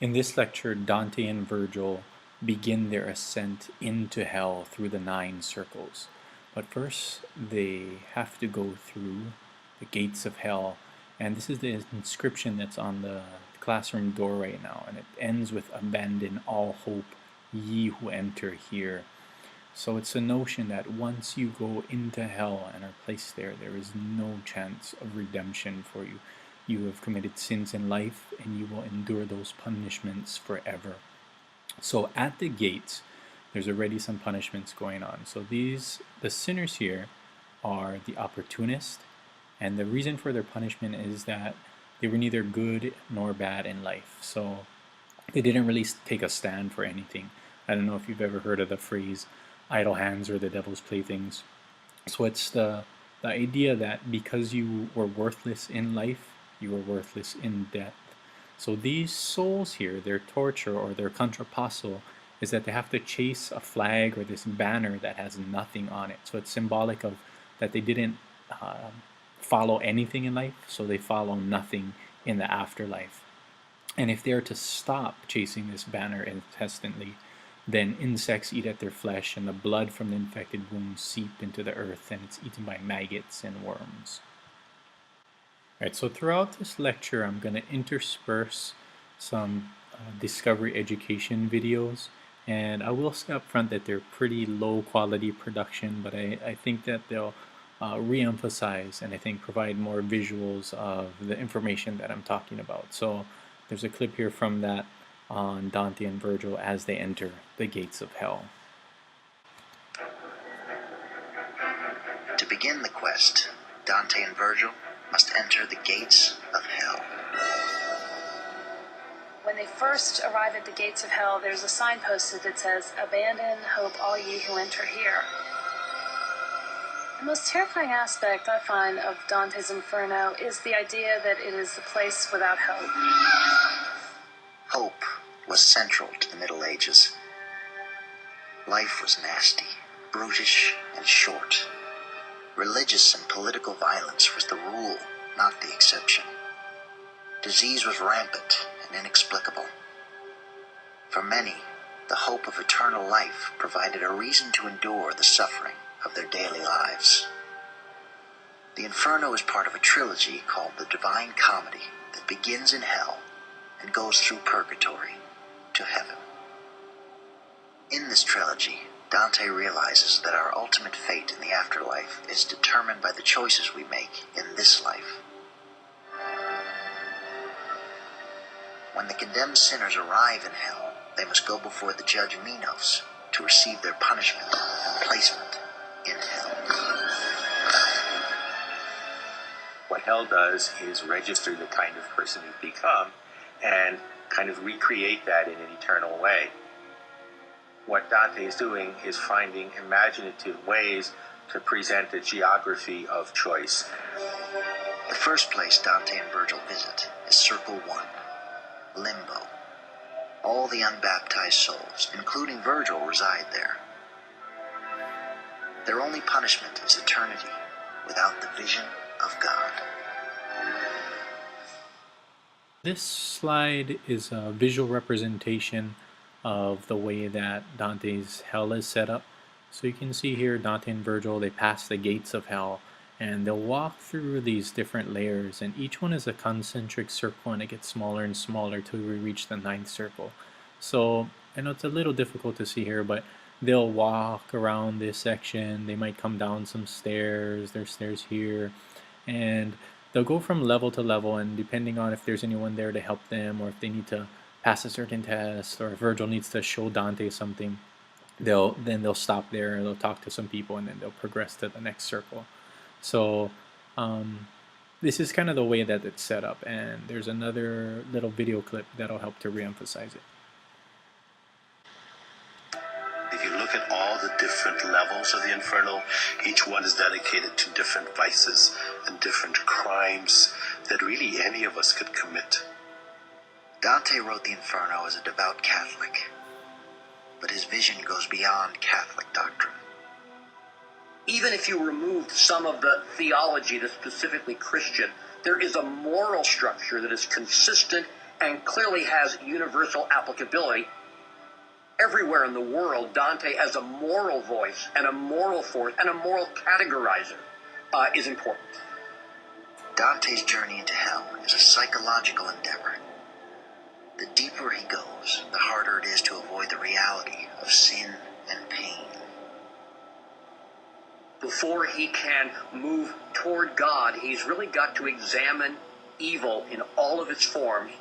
In this lecture, Dante and Virgil begin their ascent into hell through the 9 circles. But first, they have to go through the gates of hell. And this is the inscription that's on the classroom door right now. And it ends with "Abandon all hope, ye who enter here." So it's a notion that once you go into hell and are placed there, there is no chance of redemption for you. You have committed sins in life and you will endure those punishments forever. So at the gates, there's already some punishments going on. So the sinners here are the opportunist, and the reason for their punishment is that they were neither good nor bad in life. So they didn't really take a stand for anything. I don't know if you've ever heard of the phrase idle hands are the devil's playthings. So it's the idea that because you were worthless in life, you were worthless in death. So these souls here, their torture or their contrapasso is that they have to chase a flag or this banner that has nothing on it. So it's symbolic of that they didn't follow anything in life, so they follow nothing in the afterlife. And if they are to stop chasing this banner incessantly, then insects eat at their flesh, and the blood from the infected wounds seep into the earth, and it's eaten by maggots and worms. Alright, so throughout this lecture, I'm going to intersperse some discovery education videos, and I will say up front that they're pretty low quality production, but I think that they'll re-emphasize and I think provide more visuals of the information that I'm talking about. So there's a clip here from that on Dante and Virgil as they enter the gates of hell. To begin the quest, Dante and Virgil must enter the gates of hell. When they first arrive at the gates of hell, there's a sign posted that says, "Abandon hope, all ye who enter here." The most terrifying aspect I find of Dante's Inferno is the idea that it is the place without hope. Hope was central to the Middle Ages. Life was nasty, brutish, and short. Religious and political violence was the rule, not the exception. Disease was rampant and inexplicable. For many, the hope of eternal life provided a reason to endure the suffering of their daily lives. The Inferno is part of a trilogy called the Divine Comedy that begins in hell and goes through purgatory to heaven. In this trilogy, Dante realizes that our ultimate fate in the afterlife is determined by the choices we make in this life. When the condemned sinners arrive in hell, they must go before the judge Minos to receive their punishment and placement in hell. What hell does is register the kind of person you become and kind of recreate that in an eternal way. What Dante is doing is finding imaginative ways to present a geography of choice. The first place Dante and Virgil visit is Circle 1, Limbo. All the unbaptized souls, including Virgil, reside there. Their only punishment is eternity without the vision of God. This slide is a visual representation of the way that Dante's hell is set up. So you can see here Dante and Virgil, they pass the gates of hell and they'll walk through these different layers, and each one is a concentric circle and it gets smaller and smaller till we reach the 9th circle. So I know it's a little difficult to see here, but they'll walk around this section, they might come down some stairs, there's stairs here, and they'll go from level to level, and depending on if there's anyone there to help them or if they need to pass a certain test or if Virgil needs to show Dante something, they'll stop there, they'll talk to some people, and then they'll progress to the next circle. So this is kind of the way that it's set up, and there's another little video clip that'll help to re-emphasize it. If you look at all the different levels of the Inferno, each one is dedicated to different vices and different crimes that really any of us could commit. Dante wrote the Inferno as a devout Catholic, but his vision goes beyond Catholic doctrine. Even if you removed some of the theology that's specifically Christian, there is a moral structure that is consistent and clearly has universal applicability. Everywhere in the world, Dante as a moral voice and a moral force and a moral categorizer is important. Dante's journey into hell is a psychological endeavor. The deeper he goes, the harder it is to avoid the reality of sin and pain. Before he can move toward God, he's really got to examine evil in all of its forms,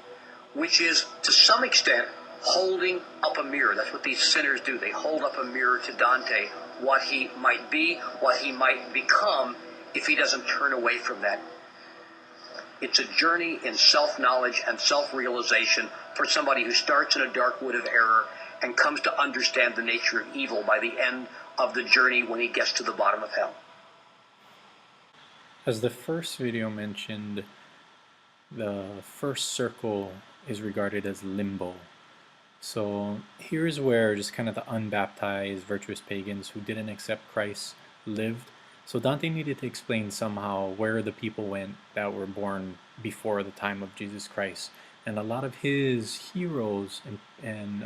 which is, to some extent, holding up a mirror. That's what these sinners do. They hold up a mirror to Dante, what he might be, what he might become, if he doesn't turn away from that. It's a journey in self-knowledge and self-realization for somebody who starts in a dark wood of error and comes to understand the nature of evil by the end of the journey when he gets to the bottom of hell. As the first video mentioned, the first circle is regarded as limbo. So here's where just kind of the unbaptized, virtuous pagans who didn't accept Christ lived. So Dante needed to explain somehow where the people went that were born before the time of Jesus Christ. And a lot of his heroes and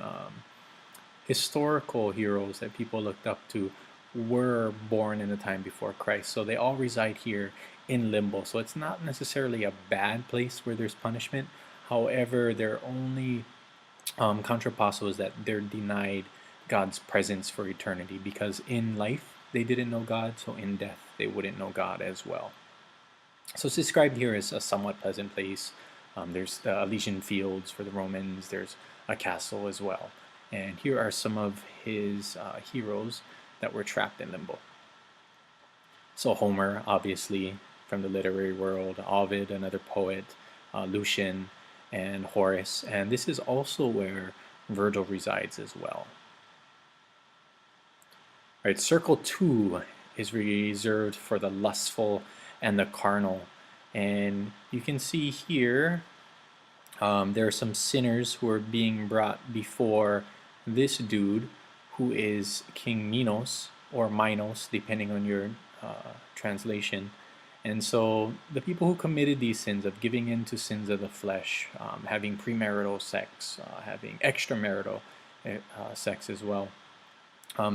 historical heroes that people looked up to were born in the time before Christ. So they all reside here in limbo. So it's not necessarily a bad place where there's punishment. However, their only contrapasso is that they're denied God's presence for eternity, because in life they didn't know God, so in death they wouldn't know God as well. So it's described here as a somewhat pleasant place. There's the Elysian fields for the Romans, there's a castle as well. And here are some of his heroes that were trapped in limbo. So Homer, obviously, from the literary world, Ovid, another poet, Lucian, and Horace. And this is also where Virgil resides as well. All right, circle 2 is reserved for the lustful and the carnal. And you can see here, there are some sinners who are being brought before this dude, who is King Minos, or Minos, depending on your translation. And so the people who committed these sins of giving in to sins of the flesh, having premarital sex, having extramarital sex as well,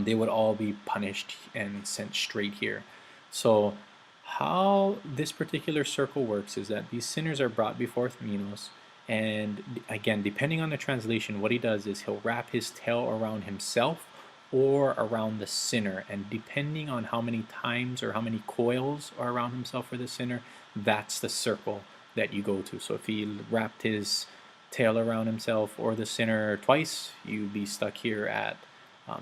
they would all be punished and sent straight here. So how this particular circle works is that these sinners are brought before Minos, and again, depending on the translation, what he does is he'll wrap his tail around himself or around the sinner, and depending on how many times or how many coils are around himself for the sinner, that's the circle that you go to. So if he wrapped his tail around himself or the sinner twice, you'd be stuck here at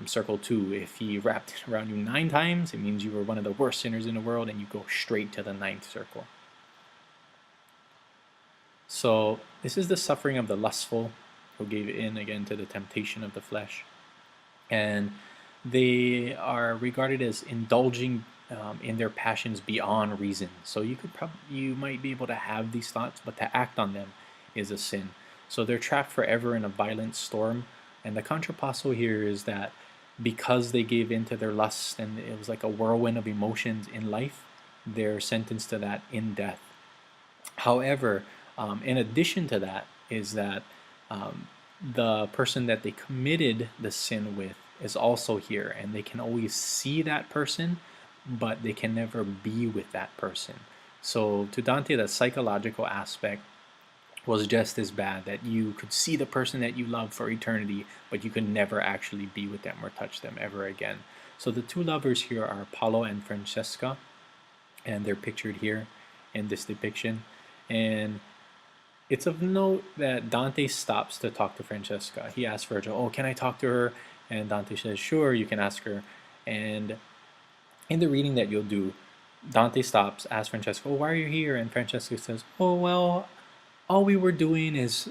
circle 2. If he wrapped it around you 9 times, it means you were one of the worst sinners in the world, and you go straight to the 9th circle. So this is the suffering of the lustful, who gave in again to the temptation of the flesh. And they are regarded as indulging in their passions beyond reason. So you might be able to have these thoughts, but to act on them is a sin. So they're trapped forever in a violent storm. And the contrapasso here is that because they gave in to their lusts, and it was like a whirlwind of emotions in life, they're sentenced to that in death. However, in addition to that is that the person that they committed the sin with is also here, and they can always see that person, but they can never be with that person. So to Dante, the psychological aspect was just as bad, that you could see the person that you love for eternity, but you could never actually be with them or touch them ever again. So the two lovers here are Paolo and Francesca, and they're pictured here in this depiction. And it's of note that Dante stops to talk to Francesca. He asks Virgil, "Oh, can I talk to her?" And Dante says, "Sure, you can ask her." And in the reading that you'll do, Dante stops, asks Francesca, "Oh, why are you here?" And Francesca says, "Oh, well, all we were doing is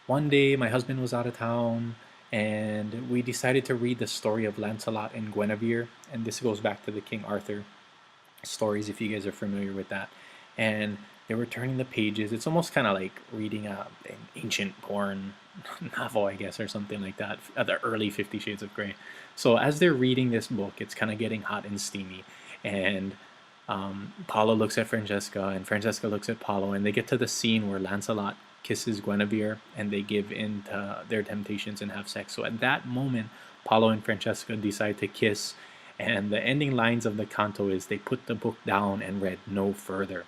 one day my husband was out of town, and we decided to read the story of Lancelot and Guinevere." And this goes back to the King Arthur stories, if you guys are familiar with that. And they were turning the pages. It's almost kind of like reading an ancient porn novel, I guess, or something like that, the early 50 Shades of Grey. So as they're reading this book, it's kind of getting hot and steamy. And Paolo looks at Francesca, and Francesca looks at Paolo, and they get to the scene where Lancelot kisses Guinevere, and they give in to their temptations and have sex. So at that moment, Paolo and Francesca decide to kiss, and the ending lines of the canto is they put the book down and read no further.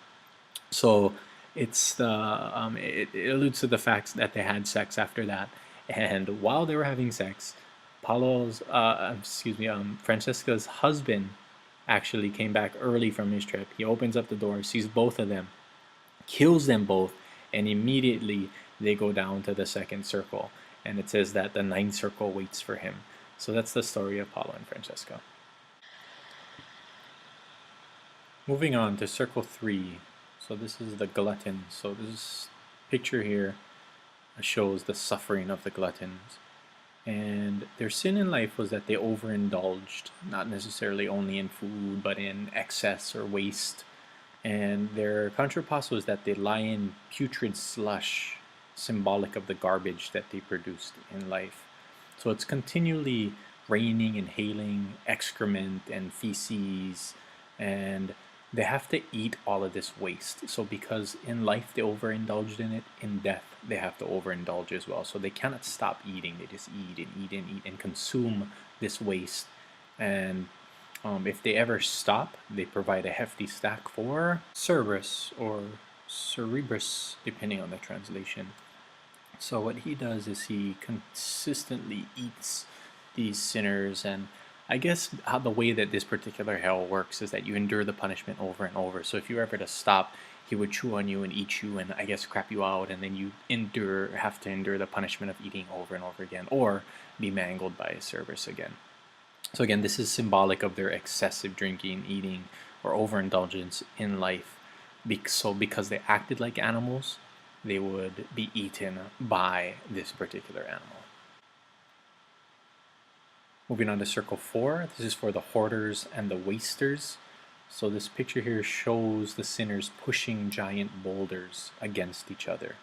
So it's it alludes to the fact that they had sex after that, and while they were having sex, Francesca's husband actually came back early from his trip. He opens up the door, sees both of them, kills them both, and immediately they go down to the second circle. And it says that the ninth circle waits for him. So that's the story of Paolo and Francesca. Moving on to circle 3. So this is the glutton. So this picture here shows the suffering of the gluttons. And their sin in life was that they overindulged, not necessarily only in food, but in excess or waste. And their contrapasso is that they lie in putrid slush, symbolic of the garbage that they produced in life. So it's continually raining and hailing excrement and feces, and they have to eat all of this waste. So because in life they overindulged in it, in death they have to overindulge as well. So they cannot stop eating. They just eat and eat and eat and consume this waste. And if they ever stop, they provide a hefty stack for Cerberus or Cerebrus, depending on the translation. So what he does is he consistently eats these sinners, and I guess how the way that this particular hell works is that you endure the punishment over and over. So if you were ever to stop, he would chew on you and eat you and I guess crap you out, and then you have to endure the punishment of eating over and over again, or be mangled by Cerberus again. So again, this is symbolic of their excessive drinking, eating, or overindulgence in life. So because they acted like animals, they would be eaten by this particular animal. Moving on to circle 4, this is for the hoarders and the wasters. So this picture here shows the sinners pushing giant boulders against each other.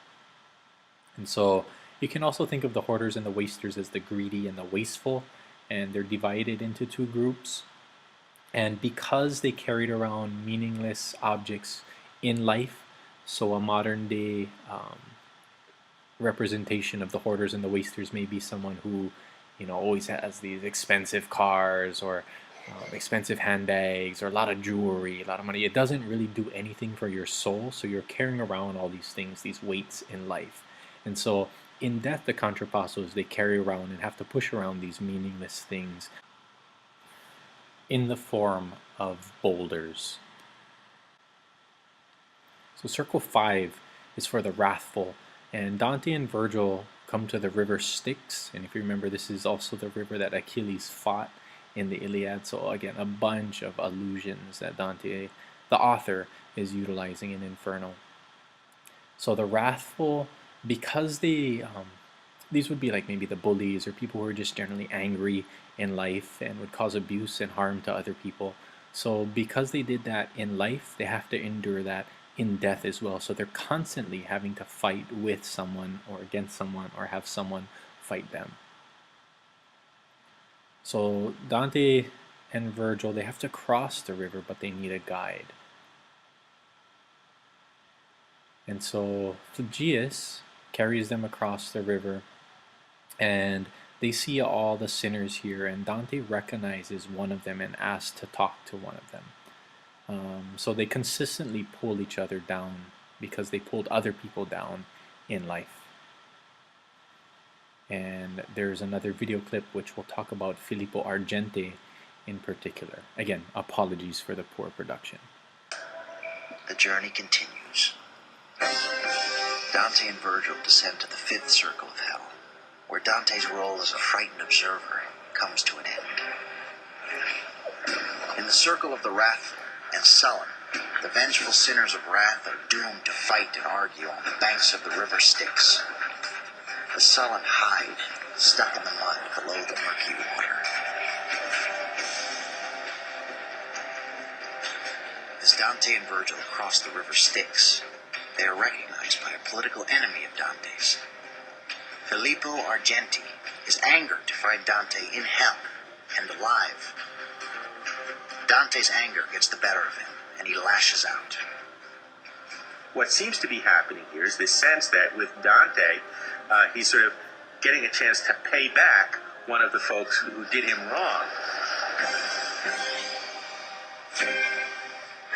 And so you can also think of the hoarders and the wasters as the greedy and the wasteful, and they're divided into 2 groups. And because they carried around meaningless objects in life, so a modern day representation of the hoarders and the wasters may be someone who, you know, always has these expensive cars or expensive handbags or a lot of jewelry, a lot of money. It doesn't really do anything for your soul, so you're carrying around all these things, these weights in life. And so in death, the contrapassos, they carry around and have to push around these meaningless things in the form of boulders. So circle 5 is for the wrathful, and Dante and Virgil come to the river Styx, and if you remember, this is also the river that Achilles fought in the Iliad. So again, a bunch of allusions that Dante, the author, is utilizing in Inferno. So the wrathful, because they these would be like maybe the bullies or people who are just generally angry in life and would cause abuse and harm to other people. So because they did that in life, they have to endure that in death as well. So they're constantly having to fight with someone or against someone or have someone fight them. So Dante and Virgil, they have to cross the river, but they need a guide. And so Phlegyas carries them across the river, and they see all the sinners here, and Dante recognizes one of them and asks to talk to one of them. So they consistently pull each other down because they pulled other people down in life. And there's another video clip which will talk about Filippo Argente in particular. Again, apologies for the poor production. The journey continues. Dante and Virgil descend to the 5th circle of hell, where Dante's role as a frightened observer comes to an end. In the circle of the wrathful and sullen, the vengeful sinners of wrath are doomed to fight and argue on the banks of the river Styx. The sullen hide, stuck in the mud below the murky water. As Dante and Virgil cross the river Styx, they are recognized by a political enemy of Dante's. Filippo Argente is angered to find Dante in hell and alive. Dante's anger gets the better of him, and he lashes out. what seems to be happening here is this sense that with Dante, he's sort of getting a chance to pay back one of the folks who did him wrong.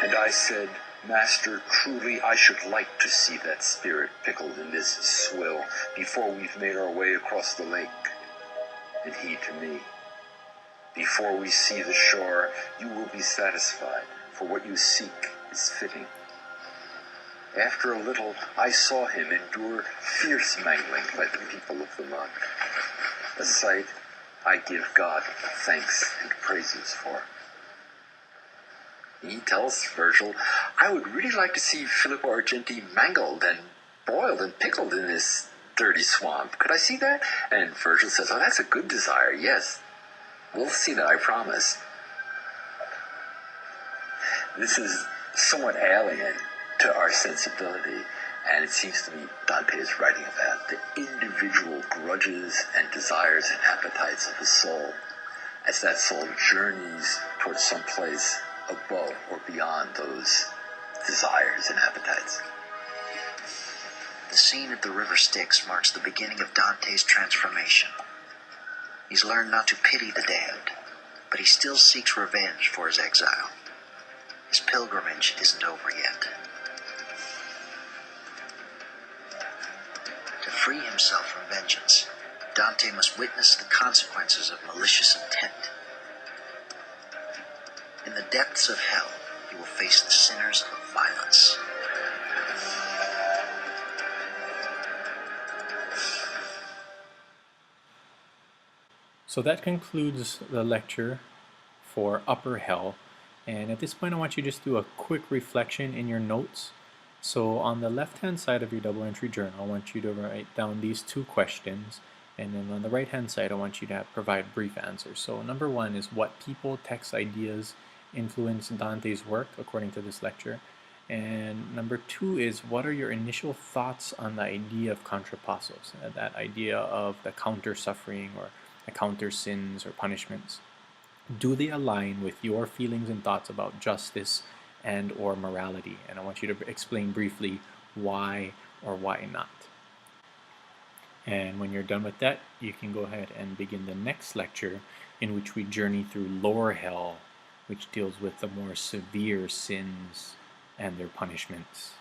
And I said, Master, truly I should like to see that spirit pickled in this swill before we've made our way across the lake. And he to me, before we see the shore, you will be satisfied, for what you seek is fitting. After a little, I saw him endure fierce mangling by the people of the mud, a sight I give God thanks and praises for. He tells Virgil, I would really like to see Filippo Argenti mangled and boiled and pickled in this dirty swamp. Could I see that? And Virgil says, oh, that's a good desire, yes. We'll see that, I promise. This is somewhat alien to our sensibility, and it seems to me Dante is writing about the individual grudges and desires and appetites of the soul as that soul journeys towards some place above or beyond those desires and appetites. The scene at the river Styx marks the beginning of Dante's transformation. He's learned not to pity the damned, but he still seeks revenge for his exile. His pilgrimage isn't over yet. To free himself from vengeance, Dante must witness the consequences of malicious intent. In the depths of hell, he will face the sinners of violence. So that concludes the lecture for Upper Hell. And at this point, I want you to just do a quick reflection in your notes. So on the left-hand side of your double entry journal, I want you to write down these two questions. And then on the right-hand side, I want you to provide brief answers. So number one is, what people, texts, ideas influence Dante's work according to this lecture? And number two is, what are your initial thoughts on the idea of contrapassos, that idea of the counter-suffering or the counter-sins or punishments? Do they align with your feelings and thoughts about justice and or morality? And I want you to explain briefly why or why not. And when you're done with that, you can go ahead and begin the next lecture, in which we journey through Lower Hell, which deals with the more severe sins and their punishments.